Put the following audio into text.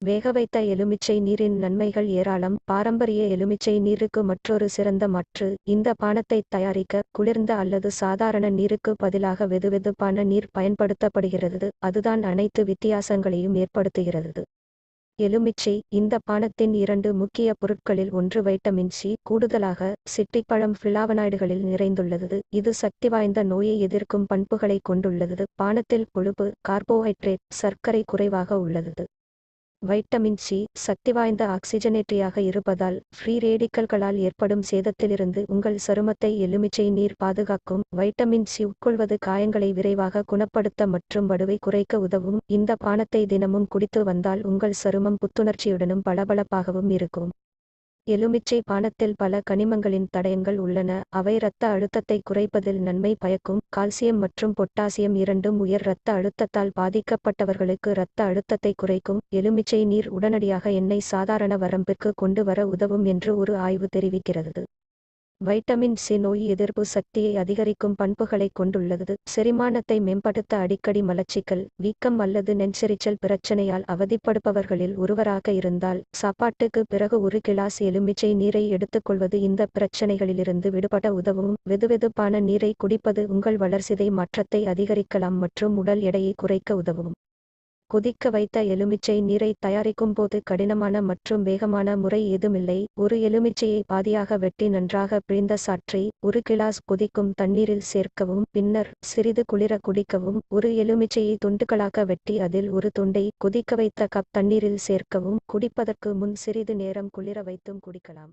வேக வைத்த எலுமிச்சை நீரின் நன்மைகள் ஏராளம். பாரம்பரிய எலுமிச்சை நீருக்கு மற்றொரு சிறந்த மாற்று. இந்த பானத்தை தயாரிக்க குளிர்ந்த அல்லது சாதாரண நீருக்கு பதிலாக வெதுவெதுப்பான நீர் பயன்படுத்தப்படுகிறது. அதுதான் அனைத்து வித்தியாசங்களையும் ஏற்படுத்துகிறது. எலுமிச்சை இந்த பானத்தின் 2 முக்கிய பொருட்களில் ஒன்று வைட்டமின் சி. கூடுதலாக சிட்டிப்பழம் ஃபிளாவனாய்டுகளில் நிறைந்துள்ளது. இது சக்திவாய்ந்த நோயை எதிர்க்கும் பண்புகளை கொண்டுள்ளது. பானத்தில் கொழுப்பு, கார்போஹைட்ரேட், சர்க்கரை குறைவாக உள்ளது. வைட்டமின் சி சக்திவாய்ந்த ஆக்சிஜனேற்றியாக இருப்பதால் ஃப்ரீ ரேடிக்கல்களால் ஏற்படும் சேதத்திலிருந்து உங்கள் சருமத்தை எலுமிச்சை நீர் பாதுகாக்கும். வைட்டமின் சி உட்கொள்வது காயங்களை விரைவாக குணப்படுத்த மற்றும் வடுவை குறைக்க உதவும். இந்த பானத்தை தினமும் குடித்து வந்தால் உங்கள் சருமம் புத்துணர்ச்சியுடனும் பளபளப்பாகவும் இருக்கும். எலுமிச்சை பானத்தில் பல கனிமங்களின் தடயங்கள் உள்ளன. அவை இரத்த அழுத்தத்தை குறைப்பதில் நன்மை பயக்கும். கால்சியம் மற்றும் பொட்டாசியம் இரண்டும் உயர் இரத்த அழுத்தத்தால் பாதிக்கப்பட்டவர்களுக்கு இரத்த அழுத்தத்தை குறைக்கும். எலுமிச்சை நீர் உடனடியாக எண்ணெய் சாதாரண வரம்பிற்கு கொண்டு வர உதவும் என்று ஒரு ஆய்வு தெரிவிக்கிறது. வைட்டமின் சி நோய் எதிர்ப்பு சக்தியை அதிகரிக்கும் பண்புகளை கொண்டுள்ளது. செரிமானத்தை மேம்படுத்த அடிக்கடி மலச்சிக்கல், வீக்கம் அல்லது நெஞ்செரிச்சல் பிரச்சனையால் அவதிப்படுபவர்களில் ஒருவராக இருந்தால் சாப்பாட்டுக்கு பிறகு ஒரு கிளாஸ் எலுமிச்சை நீரை எடுத்துக்கொள்வது இந்த பிரச்சனைகளிலிருந்து விடுபட உதவும். வெதுவெதுப்பான நீரை குடிப்பது உங்கள் வளர்சிதை மாற்றத்தை அதிகரிக்கலாம் மற்றும் உடல் எடையை குறைக்க உதவும். கொதிக்க வைத்த எலுமிச்சை நீரை தயாரிக்கும் போது கடினமான மற்றும் வேகமான முறை ஏதுமில்லை. ஒரு எலுமிச்சையை பாதியாக வெட்டி நன்றாக பிழிந்த சாற்றை ஒரு கிளாஸ் கொதிக்கும் தண்ணீரில் சேர்க்கவும். பின்னர் சிறிது குளிர குடிக்கவும். ஒரு எலுமிச்சையை துண்டுகளாக வெட்டி அதில் ஒரு துண்டை கொதிக்க வைத்த கப் தண்ணீரில் சேர்க்கவும். குடிப்பதற்கு முன் சிறிது நேரம் குளிர வைத்தும் குடிக்கலாம்.